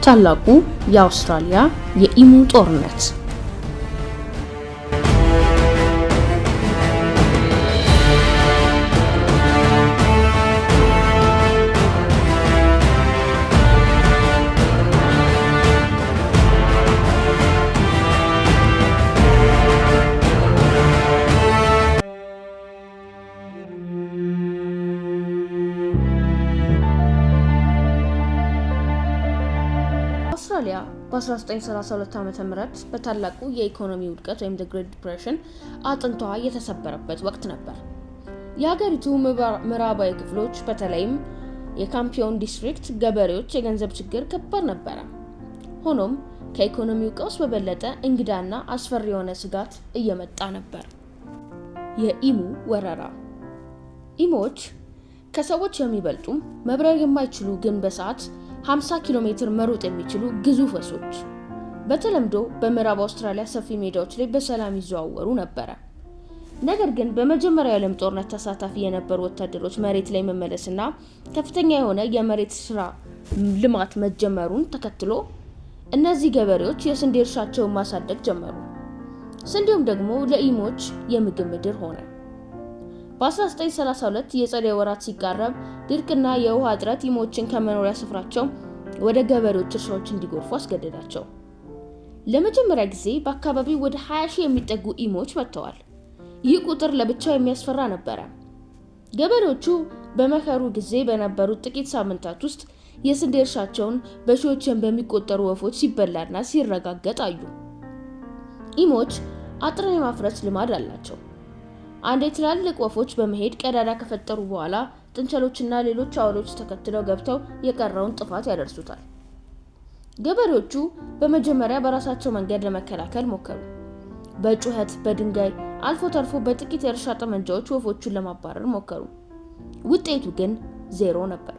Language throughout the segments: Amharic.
ታላቁ የአውስትራሊያ የኢሙ ጦርነት። አውስትራሊያ በ1932 ዓ.ም በታላቁ የኢኮኖሚ ውድቀት ወይም the Great Depression አጥንቷ የተሰበረበት ወቅት ነበር። የሀገሪቱ ምዕራባዊ ክፍሎች በተለይም የካምፒዮን ዲስትሪክት ገበሬዎች የገንዘብ ችግር ከባድ ነበረ። ሆኖም ከኢኮኖሚው ቀውስ በበለጠ እንግዳና አስፈሪ የሆነ ስጋት እየመጣ ነበር። የኢሙ ወረራ። ኢሙዎች ከሰዎች የሚበልጡ መብረር የማይችሉ ግን በሰዓት 50 ኪሎ ሜትር መሮጥ የሚችሉ ግዙፍ ወፎች በተለምዶ በምዕራብ አውስትራሊያ ሰፊ ሜዳዎች ላይ በሰላም ይዘዋወሩ ነበር። ነገር ግን በመጀመሪያው የዓለም ጦርነት ተሳታፊ የነበሩ ወታደሮች መሬት ላይ መመለስና ከፍተኛ የሆነ የመሬት ስራ ልማት መጀመሩን ተከትሎ እነዚህ ገበሬዎች የስንዴ እርሻቸውን ማሳደግ ጀመሩ። ስንዴውም ደግሞ ለኢሙዎች የምግብ ምድር ሆነ። በ1932 የጸደይ ወራት ሲቃረብ ድርቅና የውሃ እጥረት ኢሙዎችን ከመኖሪያ ስፍራቸው ወደ ገበሬዎች እርሻዎች እንዲጎርፉ አስገደዳቸው። ለመጀመሪያ ጊዜ በአካባቢው ወደ 20,000 የሚጠጉ ኢሙዎች መጥተዋል። ይህ ቁጥር ለብቻው የሚያስፈራ ነበረ። ገበሬዎቹ በመከሩ ጊዜ በነበሩት ጥቂት ሳምንታት ውስጥ የስንዴ እርሻቸውን በሺዎች በሚቆጠሩ ወፎች ሲበላና ሲረጋገጥ አዩ። ኢሙዎች አጥርን የማፍረስ ልማድ አላቸው። አንድ ትላልቅ ወፎች በመሄድ ቀዳዳ ከፈጠሩ በኋላ ጥንቸሎችና ሌሎች አውሬዎች ተከትለው ገብተው የቀረውን ጥፋት ያደርሱታል። ገበሬዎቹ በመጀመሪያ በራሳቸው መንገድ ለመከላከል ሞከሩ። በጩኸት፣ በድንጋይ አልፎ ተርፎ በጥቂት የእርሻ ጠመንጃዎች ወፎቹን ለማባረር ሞከሩ። ውጤቱ ግን ዜሮ ነበር።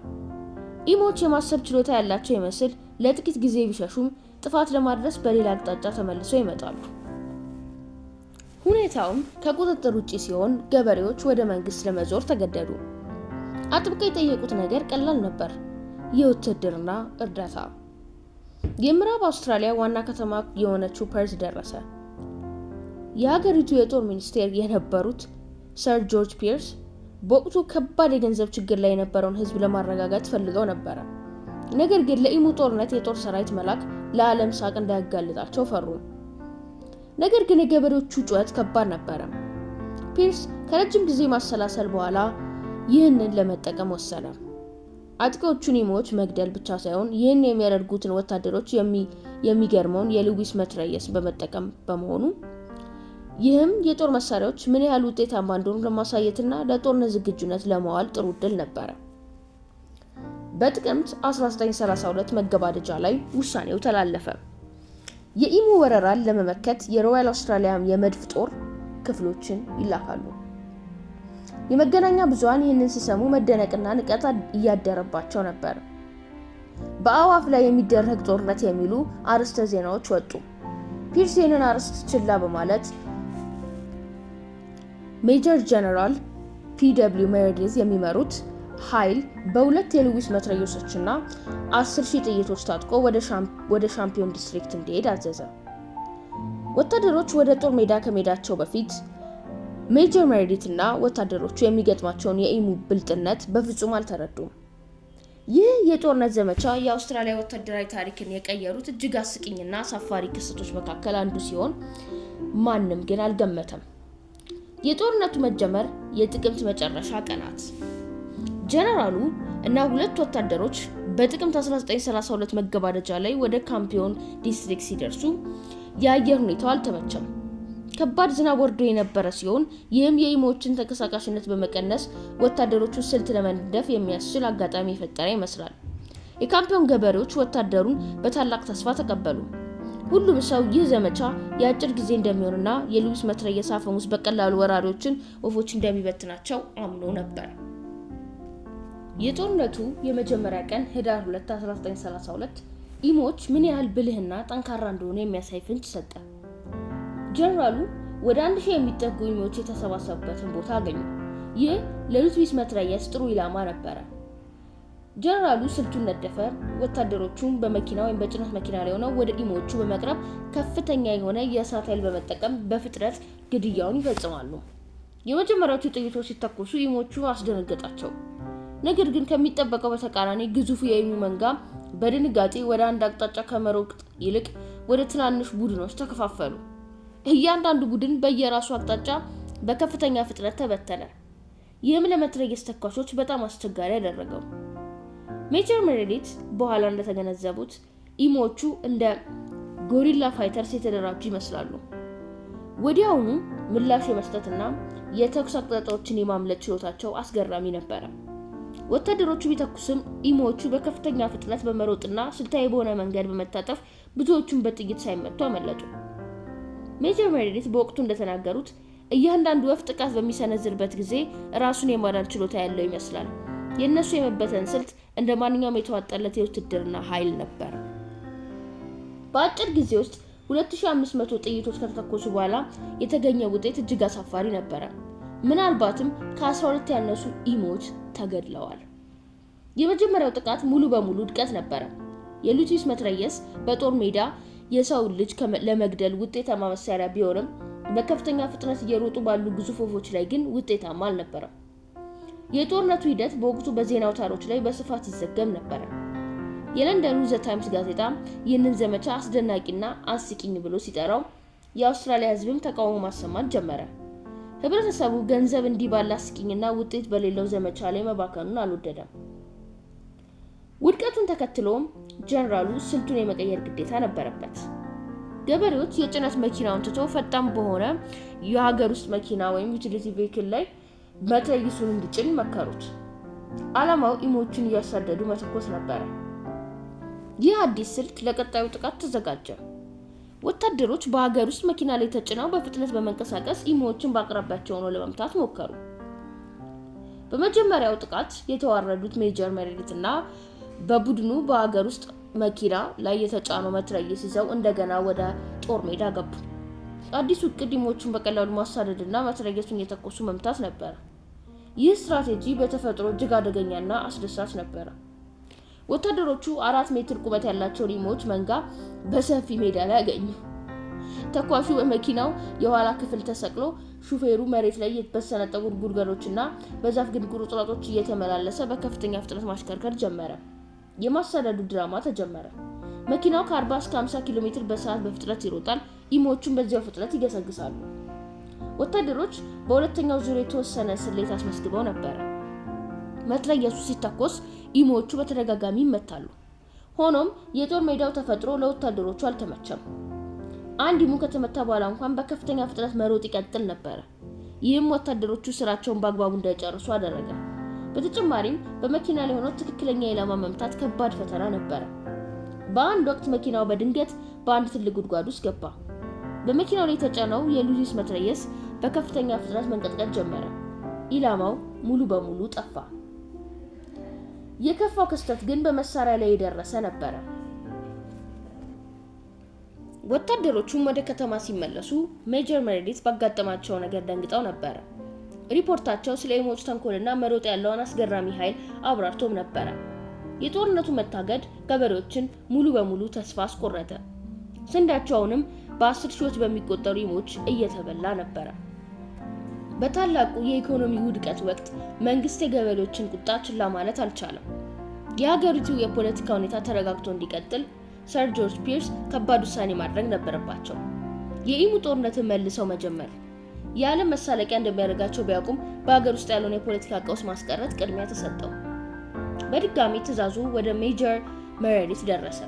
ኢሙዎች የማሰብ ችሎታ ያላቸው ይመስል ለጥቂት ጊዜ ቢሸሹም ጥፋት ለማድረስ በሌላ አቅጣጫ ተመልሰው ይመጣሉ። ሁኔታውም ከቁጥጥር ውጪ ሲሆን ገበሬዎች ወደ መንግስት ለመዞር ተገደዱ። አጥብቀው የጠየቁት ነገር ቀላል ነበር፤ የውትድርና እርዳታ። የምዕራብ አውስትራሊያ ዋና ከተማ የሆነችው ፐርዝ ደረሰ። የሀገሪቱ የጦር ሚኒስቴር የነበሩት ሰር ጆርጅ ፒርስ በወቅቱ ከባድ የገንዘብ ችግር ላይ የነበረውን ህዝብ ለማረጋጋት ፈልገው ነበር። ነገር ግን ለኢሙ ጦርነት የጦር ሰራዊት መላክ ለዓለም ሳቅ እንዳያጋልጣቸው ፈሩ። ነገር ግን የገበሬዎቹ ጩኸት ከባድ ነበር። ፒርስ ከረጅም ጊዜ ማሰላሰል በኋላ ይህንን ለመጠቀም ወሰነ። አጥቂዎቹን ኢሙዎች መግደል ብቻ ሳይሆን ይህን የሚያደርጉትን ወታደሮች የሚገርመውን የሉዊስ መትረየስ በመጠቀም በመሆኑ ይህም የጦር መሳሪያዎች ምን ያህል ውጤታማ እንደሆኑ ለማሳየትና ለጦርነት ዝግጁነት ለማዋል ጥሩ ዕድል ነበር። በጥቅምት 1932 መገባደጃ ላይ ውሳኔው ተላለፈ። የኢሙ ወረራን ለመመከት የሮያል አውስትራሊያ የመድፍ ጦር ክፍሎችን ይላካሉ። የመገናኛ ብዙሃን ይህንን ሲሰሙ መደነቅና ንቀት እያደረባቸው ነበር። በአዋፍ ላይ የሚደረግ ጦርነት የሚሉ አርዕስተ ዜናዎች ወጡ። ፒርስ ይህንን አርዕስት ችላ በማለት ሜጀር ጀነራል ፒ.ደብሊው ሜሬዲዝ የሚመሩት ኃይል በሁለት የሉዊስ መትረየሶችና 10,000 ጥይቶች ታጥቆ ወደ ሻምፒዮን ዲስትሪክት እንዲሄድ አዘዘ። ወታደሮች ወደ ጦር ሜዳ ከመሄዳቸው በፊት ሜጀር ሜሬዲት እና ወታደሮቹ የሚገጥማቸውን የኢሙ ብልጥነት በፍጹም አልተረዱም። ይህ የጦርነት ዘመቻ የአውስትራሊያ ወታደራዊ ታሪክን የቀየሩት እጅግ አስቂኝና አሳፋሪ ክስተቶች መካከል አንዱ ሲሆን ማንም ግን አልገመተም። የጦርነቱ መጀመር የጥቅምት መጨረሻ ቀናት። ጀነራሉ እና ሁለት ወታደሮች በጥቅምት 1932 መገባደጃ ላይ ወደ ካምፒዮን ዲስትሪክት ሲደርሱ የአየር ሁኔታው አልተመቸም። ከባድ ዝናብ ወርዶ የነበረ ሲሆን ይህም የኢሙዎችን ተንቀሳቃሽነት በመቀነስ ወታደሮቹ ስልት ለመንደፍ የሚያስችል አጋጣሚ የፈጠረ ይመስላል። የካምፒዮን ገበሬዎች ወታደሩን በታላቅ ተስፋ ተቀበሉ። ሁሉም ሰው ይህ ዘመቻ የአጭር ጊዜ እንደሚሆንና የሉዊስ መትረየስ አፈሙዝ በቀላሉ ወራሪዎችን ወፎች እንደሚበትናቸው አምኖ ነበር። የጦርነቱ የመጀመሪያ ቀን ህዳር 2 1932 ኢሙዎች ምን ያህል ብልህና ጠንካራ እንደሆኑ የሚያሳይ ፍንጭ ሰጠ። ጀነራሉ ወደ 1,000 የሚጠጉ ኢሙዎች የተሰባሰቡበትን ቦታ አገኙ። ይህ ለሉዊስ መትረየስ ጥሩ ኢላማ ነበር። ጀነራሉ ስልቱን ነደፈ። ወታደሮቹም በመኪና ወይም በጭነት መኪና ላይ ሆነው ወደ ኢሞቹ በመቅረብ ከፍተኛ የሆነ የእሳት ኃይል በመጠቀም በፍጥነት ግድያውን ይፈጽማሉ። የመጀመሪያዎቹ ጥይቶች ሲተኮሱ ኢሞቹ አስደነገጣቸው። ነገር ግን ከሚጠበቀው በተቃራኒ ግዙፉ የኢሙ መንጋ በድንጋጤ ወደ አንድ አቅጣጫ ከመሮጥ ይልቅ ወደ ትናንሽ ቡድኖች ተከፋፈሉ። እያንዳንዱ ቡድን በየራሱ አቅጣጫ በከፍተኛ ፍጥነት ተበተነ። ይህም ለመትረየስ ተኳሾች በጣም አስቸጋሪ ያደረገው። ሜጀር ሜሬዲት በኋላ እንደተገነዘቡት ኢሞቹ እንደ ጎሪላ ፋይተርስ የተደራጁ ይመስላሉ። ወዲያውኑ ምላሽ የመስጠትና የተኩስ አቅጣጫዎችን የማምለጥ ችሎታቸው አስገራሚ ነበረ። ወታደሮቹ ቢተኩስም ኢሞቹ በከፍተኛ ፍጥነት በመሮጥና ስልታዊ በሆነ መንገድ በመታጠፍ ብዙዎቹን በጥይት ሳይመቱ አመለጡ። ሜጀር ሜሬዲት በወቅቱ እንደተናገሩት እያንዳንዱ ወፍ ጥቃት በሚሰነዝርበት ጊዜ ራሱን የማዳን ችሎታ ያለው ይመስላል። የእነሱ የመበተን ስልት እንደ ማንኛውም የተዋጣለት የውትድርና ኃይል ነበር። በአጭር ጊዜ ውስጥ 2500 ጥይቶች ከተተኮሱ በኋላ የተገኘው ውጤት እጅግ አሳፋሪ ነበረ። ምናልባትም ከ12 ያነሱ ኢሞች ተገድለዋል። የመጀመሪያው ጥቃት ሙሉ በሙሉ ውድቀት ነበረ። የሉቲስ መትረየስ በጦር ሜዳ የሰው ልጅ ለመግደል ውጤታማ መሳሪያ ቢሆንም በከፍተኛ ፍጥነት እየሮጡ ባሉ ግዙፍ ወፎች ላይ ግን ውጤታማ አልነበረም። የጦርነቱ ሂደት በወቅቱ በዜና አውታሮች ላይ በስፋት ይዘገብ ነበር። የለንደኑ ዘ ታይምስ ጋዜጣ ይህንን ዘመቻ አስደናቂና አስቂኝ ብሎ ሲጠራው፣ የአውስትራሊያ ሕዝብም ተቃውሞ ማሰማት ጀመረ። ህብረተሰቡ ገንዘብ እንዲህ ባለ አስቂኝና ውጤት በሌለው ዘመቻ ላይ መባከኑን አልወደደም። ውድቀቱን ተከትሎም ጀነራሉ ስልቱን የመቀየር ግዴታ ነበረበት። ገበሬዎች የጭነት መኪናውን ትተው ፈጣን በሆነ የሀገር ውስጥ መኪና ወይም ዩቲሊቲ ቬሂክል ላይ መትረየሱን እንዲጭን መከሩት። ዓላማው ኢሞቹን እያሳደዱ መተኮስ ነበረ። ይህ አዲስ ስልት ለቀጣዩ ጥቃት ተዘጋጀ። ወታደሮች በሀገር ውስጥ መኪና ላይ ተጭነው በፍጥነት በመንቀሳቀስ ኢሞዎችን በአቅራቢያቸው ሆነው ለመምታት ሞከሩ። በመጀመሪያው ጥቃት የተዋረዱት ሜጀር ሜሬዲት እና በቡድኑ በሀገር ውስጥ መኪና ላይ የተጫነው መትረየስ ይዘው እንደገና ወደ ጦር ሜዳ ገቡ። አዲሱ እቅድ ኢሞቹን በቀላሉ ማሳደድና መትረየሱን እየተኮሱ መምታት ነበር። ይህ ስትራቴጂ በተፈጥሮ እጅግ አደገኛና አስደሳች ነበር። ወታደሮቹ 4 ሜትር ቁመት ያላቸውን ኢሞች መንጋ በሰፊ ሜዳ ላይ አገኙ። ተኳሹ በመኪናው የኋላ ክፍል ተሰቅሎ ሹፌሩ መሬት ላይ በተሰነጠቁ ጉድጓዶችና በዛፍ ግንድ ቁርጥራጮች እየተመላለሰ በከፍተኛ ፍጥነት ማሽከርከር ጀመረ። የማሳደዱ ድራማ ተጀመረ። መኪናው ከ40 እስከ 50 ኪሎ ሜትር በሰዓት በፍጥነት ይሮጣል። ኢሞቹን በዚያው ፍጥነት ይገሰግሳሉ። ወታደሮች በሁለተኛው ዙር የተወሰነ ስሌት አስመዝግበው ነበር። መትረየሱ ሲተኮስ ኢሞቹ በተደጋጋሚ ይመታሉ። ሆኖም የጦር ሜዳው ተፈጥሮ ለወታደሮቹ አልተመቸም። አንድ ኢሙ ከተመታ በኋላ እንኳን በከፍተኛ ፍጥነት መሮጥ ይቀጥል ነበር። ይህም ወታደሮቹ ስራቸውን በአግባቡ እንዳይጨርሱ አደረገ። በተጨማሪም በመኪና ላይ ሆኖ ትክክለኛ ኢላማ መምታት ከባድ ፈተና ነበር። በአንድ ወቅት መኪናው በድንገት በአንድ ትልቅ ጉድጓድ ውስጥ ገባ። በመኪናው ላይ የተጫነው የሉቲስ መትረየስ በከፍተኛ ፍጥነት መንቀጥቀጥ ጀመረ። ኢላማው ሙሉ በሙሉ ጠፋ። የከፋው ክስተት ግን በመሳሪያ ላይ የደረሰ ነበር። ወታደሮቹም ወደ ከተማ ሲመለሱ ሜጀር ሜሬዲት ባጋጠማቸው ነገር ደንግጠው ነበር። ሪፖርታቸው ስለ ኢሞች ተንኮልና መሮጥ ያለውን አስገራሚ ኃይል አብራርቶም ነበር። የጦርነቱ መታገድ ገበሬዎችን ሙሉ በሙሉ ተስፋ አስቆረጠ። ስንዴያቸውንም በ10 ሺዎች በሚቆጠሩ ኢሞች እየተበላ ነበር። በታላቁ የኢኮኖሚ ውድቀት ወቅት መንግስት የገበሬዎችን ቁጣ ችላ ማለት አልቻለም። የሀገሪቱ የፖለቲካ ሁኔታ ተረጋግቶ እንዲቀጥል ሰር ጆርጅ ፒርስ ከባድ ውሳኔ ማድረግ ነበረባቸው። የኢሙ ጦርነትን መልሰው መጀመር የዓለም መሳለቂያ እንደሚያደርጋቸው ቢያውቁም በሀገር ውስጥ ያለውን የፖለቲካ ቀውስ ማስቀረት ቅድሚያ ተሰጠው። በድጋሚ ትዕዛዙ ወደ ሜጀር ሜሬዲት ደረሰ።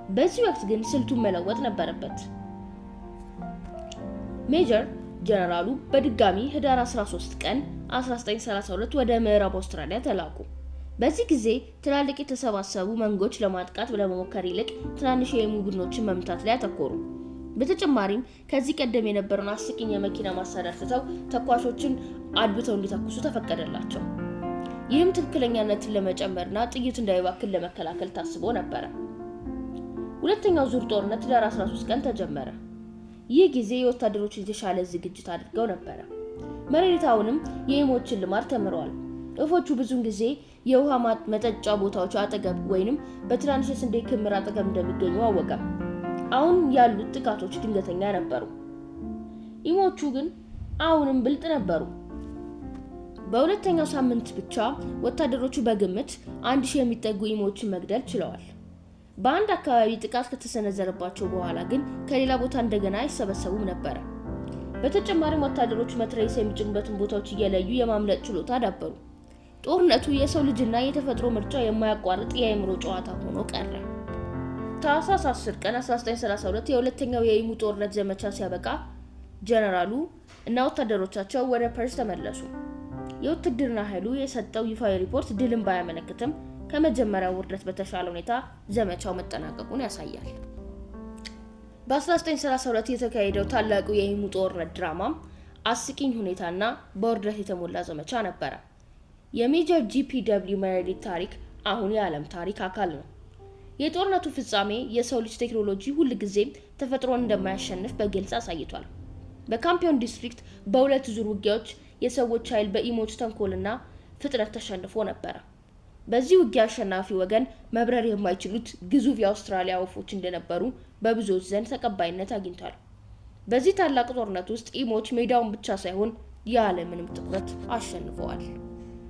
በዚህ ወቅት ግን ስልቱን መለወጥ ነበረበት። ሜጀር ጀነራሉ በድጋሚ ህዳር 13 ቀን 1932 ወደ ምዕራብ አውስትራሊያ ተላኩ። በዚህ ጊዜ ትላልቅ የተሰባሰቡ መንጎች ለማጥቃት ለመሞከር ይልቅ ትናንሽ የኢሙ ቡድኖችን መምታት ላይ አተኮሩ። በተጨማሪም ከዚህ ቀደም የነበረውን አስቂኝ የመኪና ማሳደድ ትተው ተኳሾችን አድብተው እንዲተኩሱ ተፈቀደላቸው። ይህም ትክክለኛነትን ለመጨመርና ጥይት እንዳይባክን ለመከላከል ታስቦ ነበር። ሁለተኛው ዙር ጦርነት ህዳር 13 ቀን ተጀመረ። ይህ ጊዜ የወታደሮች የተሻለ ዝግጅት አድርገው ነበር። ሜሬዲት አሁንም የኢሞችን ልማድ ተምረዋል። ወፎቹ ብዙውን ጊዜ የውሃ መጠጫ ቦታዎች አጠገብ ወይንም በትናንሽ የስንዴ ክምር አጠገብ እንደሚገኙ አወቀ። አሁን ያሉት ጥቃቶች ድንገተኛ ነበሩ። ኢሞቹ ግን አሁንም ብልጥ ነበሩ። በሁለተኛው ሳምንት ብቻ ወታደሮቹ በግምት 1000 የሚጠጉ ኢሞችን መግደል ችለዋል። በአንድ አካባቢ ጥቃት ከተሰነዘረባቸው በኋላ ግን ከሌላ ቦታ እንደገና አይሰበሰቡም ነበር። በተጨማሪም ወታደሮቹ መትረየስ የሚጭኑበትን ቦታዎች እየለዩ የማምለጥ ችሎታ አዳበሩ። ጦርነቱ የሰው ልጅና የተፈጥሮ ምርጫ የማያቋርጥ የአእምሮ ጨዋታ ሆኖ ቀረ። ታህሳስ 10 ቀን 1932 የሁለተኛው የኢሙ ጦርነት ዘመቻ ሲያበቃ ጀነራሉ እና ወታደሮቻቸው ወደ ፐርስ ተመለሱ። የውትድርና ኃይሉ የሰጠው ይፋዊ ሪፖርት ድልን ባያመለክትም ከመጀመሪያው ውርደት በተሻለ ሁኔታ ዘመቻው መጠናቀቁን ያሳያል። በ1932 የተካሄደው ታላቁ የኢሙ ጦርነት ድራማም አስቂኝ ሁኔታና በውርደት የተሞላ ዘመቻ ነበረ። የሜጀር ጂፒደብሊው ሜሬዲት ታሪክ አሁን የዓለም ታሪክ አካል ነው። የጦርነቱ ፍጻሜ የሰው ልጅ ቴክኖሎጂ ሁልጊዜም ተፈጥሮን እንደማያሸንፍ በግልጽ አሳይቷል። በካምፒዮን ዲስትሪክት በሁለት ዙር ውጊያዎች የሰዎች ኃይል በኢሞች ተንኮልና ፍጥነት ተሸንፎ ነበረ። በዚህ ውጊያ አሸናፊ ወገን መብረር የማይችሉት ግዙፍ የአውስትራሊያ ወፎች እንደነበሩ በብዙዎች ዘንድ ተቀባይነት አግኝቷል። በዚህ ታላቅ ጦርነት ውስጥ ኢሞች ሜዳውን ብቻ ሳይሆን የዓለምንም ትኩረት አሸንፈዋል።